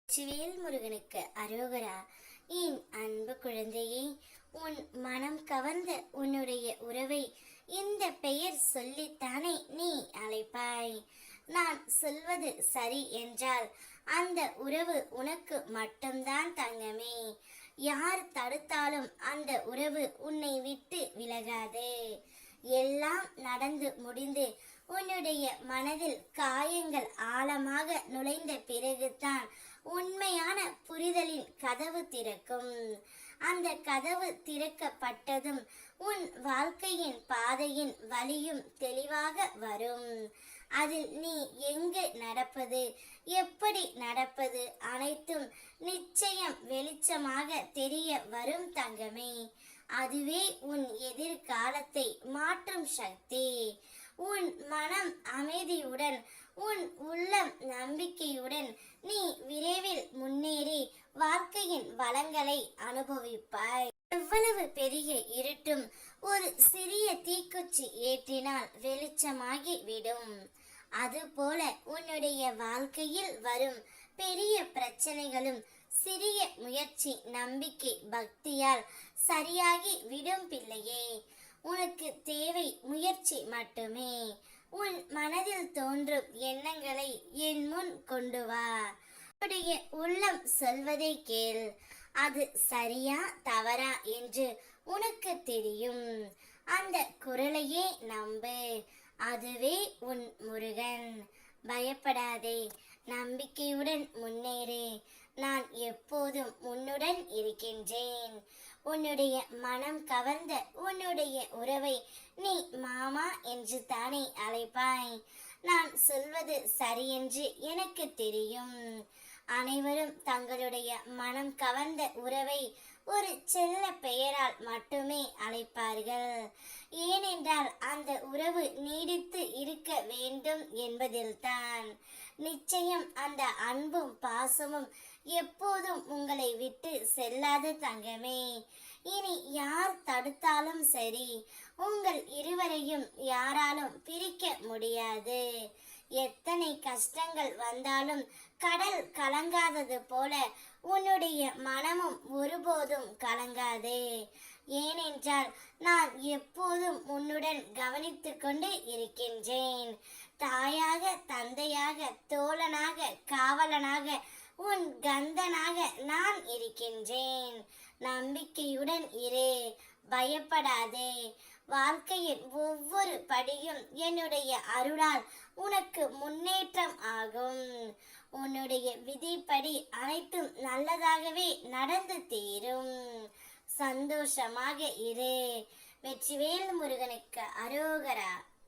வெற்றிவேல் முருகனுக்கு அரோகரா. என் அன்பு குழந்தையே, உன் மனம் கவர்ந்த உன்னுடைய உறவை இந்த பெயர் சொல்லித்தானே நீ அழைப்பாய். நான் சொல்வது சரி என்றால் அந்த உறவு உனக்கு மட்டும்தான் தங்கமே. யார் தடுத்தாலும் அந்த உறவு உன்னை விட்டு விலகாது. எல்லாம் நடந்து முடிந்து உன்னுடைய மனதில் காயங்கள் ஆழமாக நுழைந்த பிறகுதான் உண்மையான புரிதலின் கதவு திறக்கும். அந்த கதவு திறக்கப்பட்டதும் உன் வாழ்க்கையின் பாதையின் வழியும் தெளிவாக வரும். அதில் நீ எங்கு நடப்பது, எப்படி நடப்பது அனைத்தும் நிச்சயம் வெளிச்சமாக தெரிய வரும் தங்கமே. அதுவே உன் எதிர்காலத்தை மாற்றும் சக்தி. உன் மனம் அமைதியுடன், உன் உள்ளம் நம்பிக்கையுடன் நீ விரைவில் முன்னேறி வாழ்க்கையின் வளங்களை அனுபவிப்பாய். எவ்வளவு பெரிய இருட்டும் ஒரு சிறிய தீக்குச்சி ஏற்றினால் வெளிச்சமாகி விடும். அதுபோல உன்னுடைய வாழ்க்கையில் வரும் பெரிய பிரச்சனைகளும் சிறிய முயற்சி, நம்பிக்கை, பக்தியால் சரியாகி விடும் பிள்ளையே. உனக்கு தேவை முயற்சி மட்டுமே. உன் மனதில் தோன்றும் எண்ணங்களை என் முன் கொண்டு வா. உன்னுடைய உள்ளம் சொல்வதை கேள். அது சரியா தவறா என்று உனக்கு தெரியும். அந்த குரலையே நம்பு. அதுவே உன் முருகன். பயப்படாதே, நம்பிக்கையுடன் முன்னேறு. நான் எப்போதும் உன்னுடன் இருக்கின்றேன். உன்னுடைய மனம் கவர்ந்த உன்னுடைய உறவை நீ மாமா என்று தானே அழைப்பாய். நான் சொல்வது சரியென்று எனக்கு தெரியும். அனைவரும் தங்களுடைய மனம் கவர்ந்த உறவை ஒரு செல்ல பெயரால் மட்டுமே அழைப்பார்கள். ஏனென்றால் அந்த உறவு நீடித்து இருக்க வேண்டும் என்பதில்தான். நிச்சயம் அந்த அன்பும் பாசமும் எப்போதும் உங்களை விட்டு செல்லாது தங்கமே. இனி யார் தடுத்தாலும் சரி, உங்கள் இருவரையும் யாராலும் பிரிக்க முடியாது. எத்தனை கஷ்டங்கள் வந்தாலும் கடல் கலங்காதது போல உன்னுடைய மனமும் ஒருபோதும் கலங்காது. ஏனென்றால் நான் எப்போதும் உன்னுடன் கவனித்து கொண்டு இருக்கின்றேன். தாயாக, தந்தையாக, தோழனாக, காவலனாக, உன் கந்தனாக நான் இருக்கின்றேன். நம்பிக்கையுடன் இரு, பயப்படாதே. வாழ்க்கையின் ஒவ்வொரு படியும் என்னுடைய அருளால் உனக்கு முன்னேற்றம் ஆகும். உன்னுடைய விதிப்படி அனைத்தும் நல்லதாகவே நடந்து தீரும். சந்தோஷமாக இரு. வெற்றிவேல் முருகனுக்கு அரோகரா.